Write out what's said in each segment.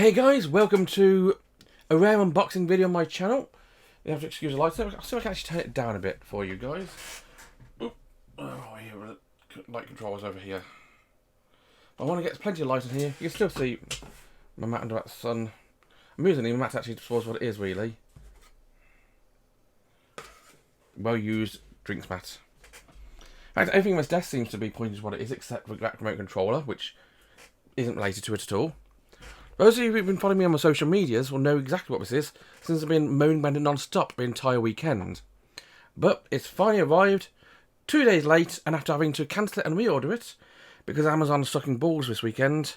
Hey guys, welcome to a rare unboxing video on my channel. You have to excuse the lights. I'll see if I can actually turn it down a bit for you guys. Oop. Oh, yeah, light controls over here. I want to get plenty of light in here. You can still see my mat under that sun. Amusingly, my mat actually spoils what it is really. Well used drinks mat. In fact, everything on this desk seems to be pointing to what it is except for that remote controller, which isn't related to it at all. Those of you who've been following me on my social medias will know exactly what this is, since I've been moaning about it non-stop the entire weekend. But it's finally arrived, 2 days late, and after having to cancel it and reorder it, because Amazon's sucking balls this weekend,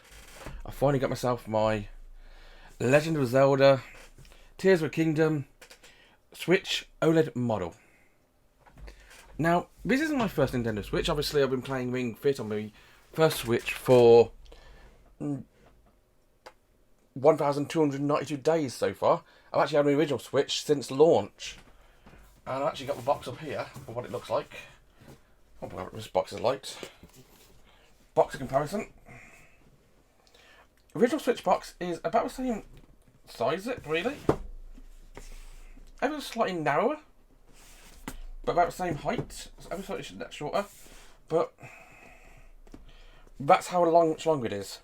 I finally got myself my Legend of Zelda Tears of the Kingdom Switch OLED model. Now, this isn't my first Nintendo Switch. Obviously, I've been playing Ring Fit on my first Switch for 1,292 days so far. I've actually had my original Switch since launch. And I've actually got the box up here for what it looks like. Oh boy, this box is light. Box of comparison. Original Switch box is about the same size, really. Ever slightly narrower, but about the same height. So ever slightly shorter, but that's how much longer it is.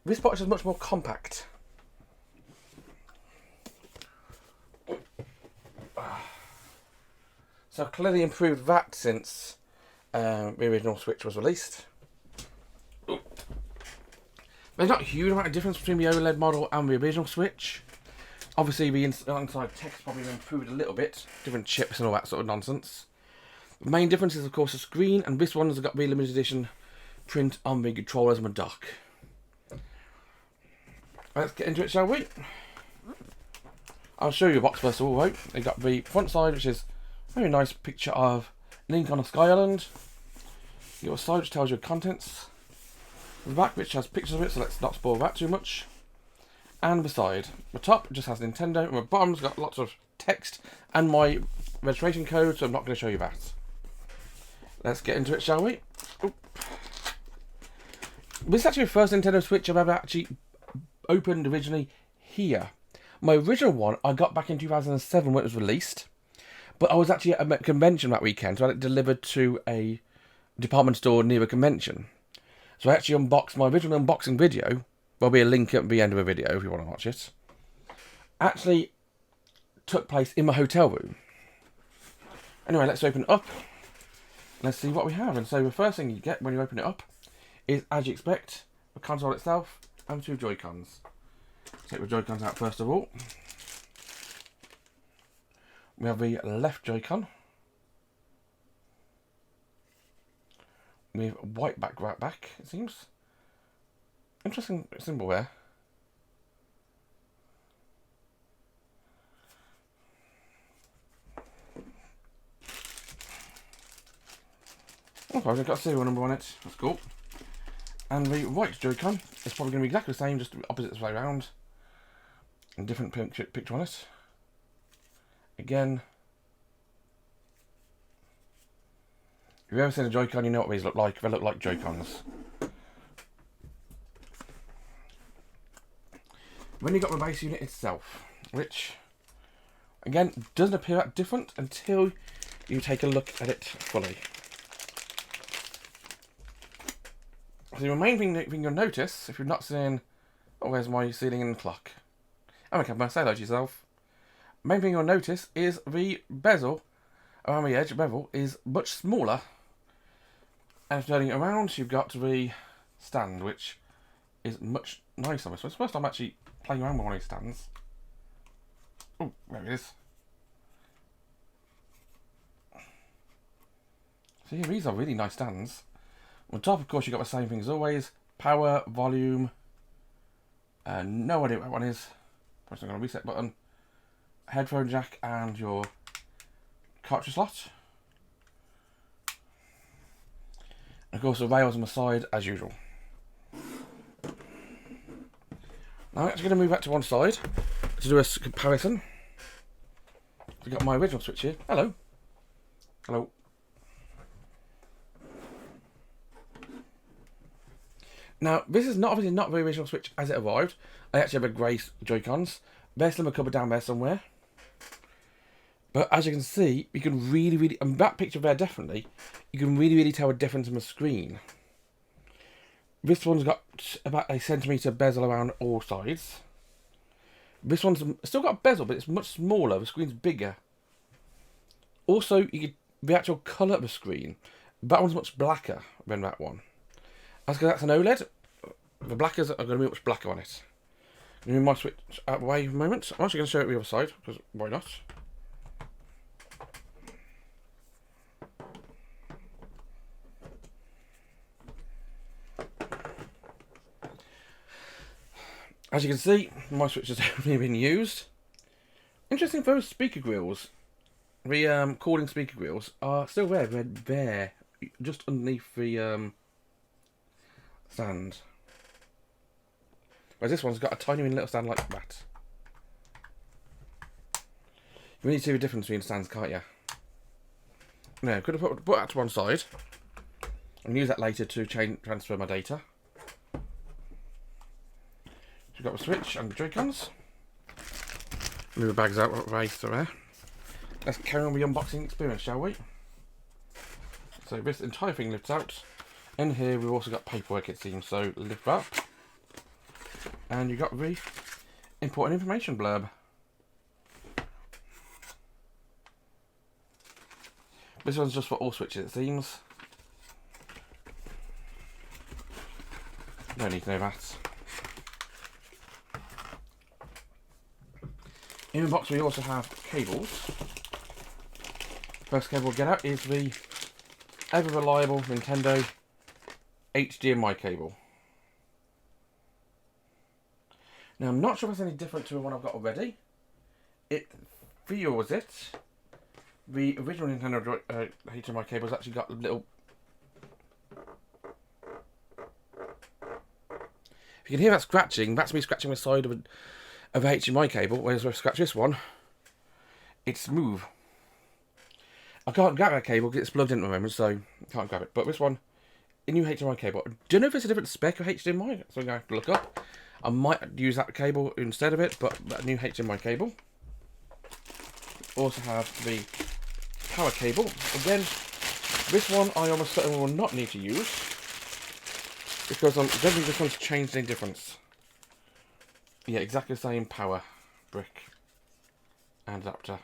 This box is much more compact. So clearly improved that since the original Switch was released. There's not a huge amount of difference between the OLED model and the original Switch. Obviously the inside text probably improved a little bit, different chips and all that sort of nonsense. The main difference is of course the screen, and this one has got the limited edition print on the controllers and the dock. Let's get into it, shall we? I'll show you the box first of all, right? You've got the front side, which is a very nice picture of Link on a Sky Island. Your side, which tells you the contents. The back, which has pictures of it, so let's not spoil that too much. And the side. The top just has Nintendo, and the bottom's got lots of text and my registration code, so I'm not going to show you that. Let's get into it, shall we? Oop. This is actually the first Nintendo Switch I've ever actually opened originally here. My original one I got back in 2007 when it was released, but I was actually at a convention that weekend, so I had it delivered to a department store near a convention. So I actually unboxed my original unboxing video. There'll be a link at the end of the video if you want to watch it. Actually took place in my hotel room. Anyway, let's open it up. Let's see what we have. And so the first thing you get when you open it up is, as you expect, the console itself and 2 Joy-Cons. Take the Joy-Cons out first of all. We have the left Joy-Con with white back, it seems. Interesting symbol there. Oh, I've got a serial number on it. That's cool. And the right Joy-Con is probably going to be exactly the same, just the opposite way around. A different picture on it. Again, if you've ever seen a Joy-Con, you know what these look like. They look like Joy-Cons. Then you've got the base unit itself, which, again, doesn't appear that different until you take a look at it fully. So the main thing you'll notice, if you've not seen... Oh, where's my ceiling and clock? Oh, okay, say hello to yourself. Main thing you'll notice is the bezel around the edge bevel is much smaller. And turning it around, you've got the stand, which is much nicer. So it's the first time I'm actually playing around with one of these stands. Oh, there it is. So yeah, these are really nice stands. On top, of course, you've got the same thing as always. Power, volume. No idea what that one is. Pressing on a reset button. Headphone jack and your cartridge slot. And of course the rails on the side as usual. Now I'm actually going to move that to one side to do a comparison. I've got my original Switch here. Hello. Hello. Now, this is not obviously not the original Switch as it arrived. I actually have a grey Joy-Cons. There's them a cupboard down there somewhere. But as you can see, you can really, and that picture there definitely, you can really tell a difference in the screen. This one's got about a centimetre bezel around all sides. This one's still got a bezel, but it's much smaller. The screen's bigger. Also, the actual colour of the screen, that one's much blacker than that one. As because that's an OLED, the blackers are going to be much blacker on it. I'm going to move my Switch out of the way for a moment. I'm actually going to show it the other side, because why not? As you can see, my Switch has definitely been used. Interesting, those speaker grills, the calling speaker grills, are still there. They're there, just underneath the stand. Whereas this one's got a tiny little stand like that. You need to see the difference between stands, can't you? Now, could have put that to one side and use that later to transfer my data. We've got the Switch and the Joy-Cons. Move the bags out right there. Let's carry on with the unboxing experience, shall we? So this entire thing lifts out. In here we've also got paperwork, it seems, so lift up. And you've got the important information blurb. This one's just for all Switches, it seems. Don't need to know that. In the box we also have cables. First cable we'll get out is the ever reliable Nintendo HDMI cable. Now I'm not sure if it's any different to the one I've got already. It feels it. The original Nintendo HDMI cable's actually got a little... If you can hear that scratching, that's me scratching the side of a HDMI cable, whereas if I scratch this one, it's smooth. I can't grab that cable because it's plugged in at the moment, so I can't grab it. But this one, a new HDMI cable. I don't know if it's a different spec of HDMI, so I'm going to have to look up. I might use that cable instead of it, but that new HDMI cable. Also have the power cable. Again, this one I almost certainly will not need to use, because I don't think this one's changed any difference. Yeah, exactly the same power brick and adapter.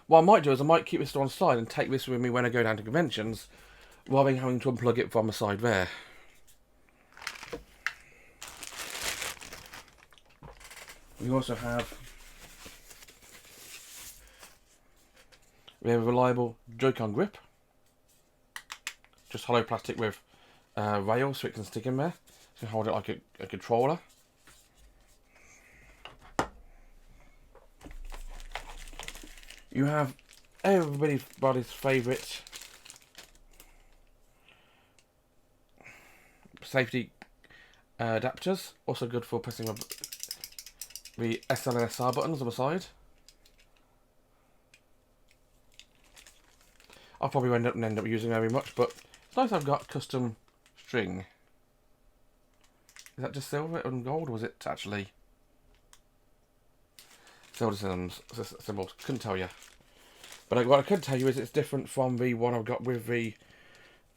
What I might do is I might keep this to one side and take this with me when I go down to conventions, rather than having to unplug it from the side there. We also have a reliable Joy-Con grip. Just hollow plastic with rail so it can stick in there. So you hold it like a controller. You have everybody's favourite safety adapters. Also good for pressing the SL and SR buttons on the side. I'll probably end up using very much, but it's nice I've got custom string. Is that just silver and gold, or was it actually silver symbols? Couldn't tell you. But what I could tell you is it's different from the one I've got with the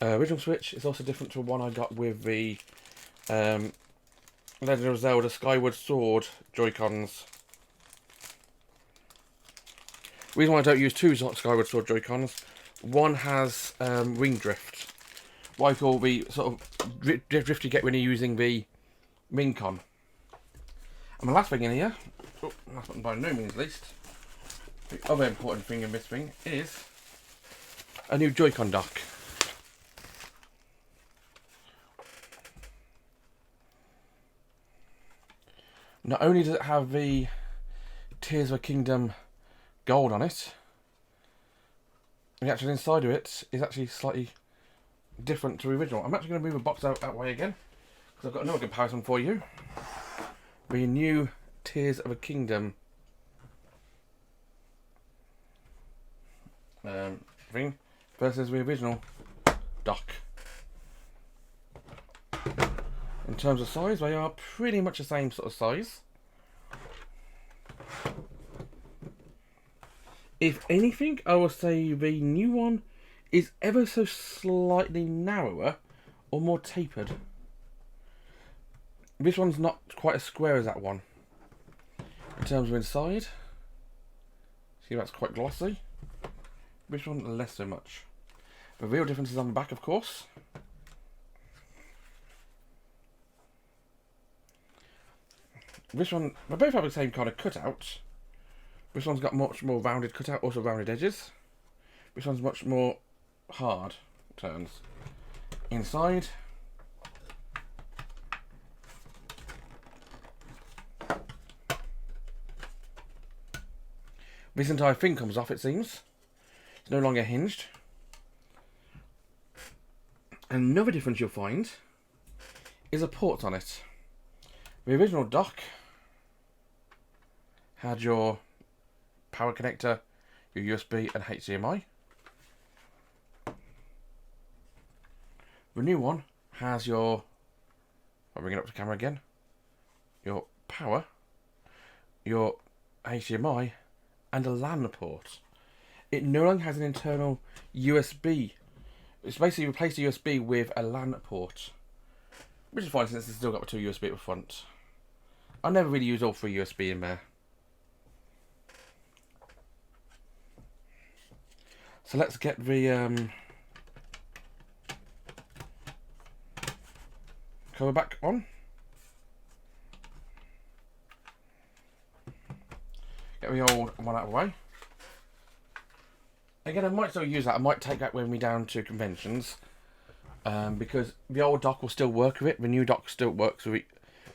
original Switch. It's also different to the one I got with the Legend of Zelda Skyward Sword Joy-Cons. The reason why I don't use two Skyward Sword Joy-Cons, one has ring drift. What I call the sort of drift you get when you're using the Ring-Con. And the last thing in here, last but by no means least, the other important thing in this thing is a new Joy-Con dock. Not only does it have the Tears of a Kingdom gold on it, the actual inside of it is actually slightly different to the original. I'm actually going to move the box out that way again, because I've got another comparison for you. The new Tears of a Kingdom thing versus the original dock. In terms of size, they are pretty much the same sort of size. If anything, I will say the new one is ever so slightly narrower or more tapered. This one's not quite as square as that one. In terms of inside, see, that's quite glossy. This one less so much. The real difference is on the back, of course. This one, they both have the same kind of cutout. This one's got much more rounded cutout, also rounded edges. This one's much more hard turns. Inside, this entire thing comes off, it seems. It's no longer hinged. Another difference you'll find is a port on it. The original dock had your power connector, your USB and HDMI. The new one has your, I'll bring it up to camera again, your power, your HDMI and a LAN port. It no longer has an internal USB. It's basically replaced the USB with a LAN port, which is fine since it's still got the 2 USB at the front. I never really use all 3 USB in there. So let's get the cover back on. Get the old one out of the way. Again, I might still use that. I might take that with me down to conventions, because the old dock will still work with it. The new dock still works with it.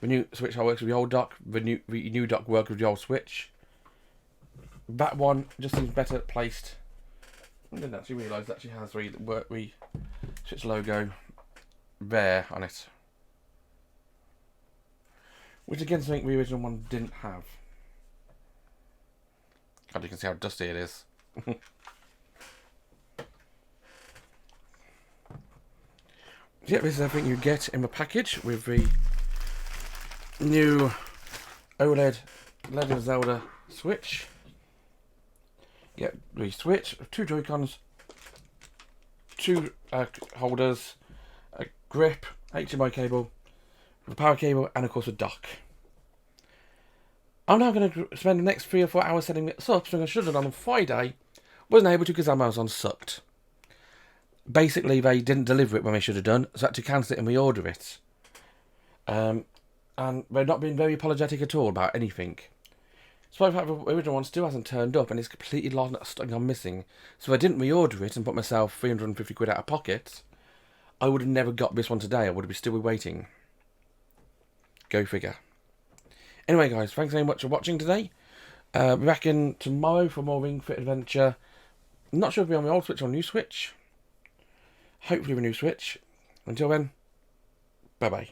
The new switch works with the old dock. The new dock works with the old switch. That one just seems better placed. I didn't actually realise that actually has the switch logo there on it, which again something the original one didn't have. God, you can see how dusty it is. Yeah, this is everything you get in the package with the new OLED Legend of Zelda Switch. Get the Switch, 2 Joy-Cons, 2 holders, a grip, HDMI cable, the power cable, and of course a dock. I'm now going to spend the next 3 or 4 hours setting this up, something I should have done on Friday. Wasn't able to because Amazon sucked. Basically, they didn't deliver it when they should have done, so I had to cancel it and reorder it. And they've not been very apologetic at all about anything. So the fact the original one still hasn't turned up and it's completely lost, stuck on missing. So if I didn't reorder it and put myself 350 quid out of pocket, I would have never got this one today. I would have still be waiting. Go figure. Anyway, guys, thanks very much for watching today. Be back in tomorrow for more Ring Fit Adventure. I'm not sure if it'll be on the old Switch or new Switch. Hopefully the new Switch. Until then, bye-bye.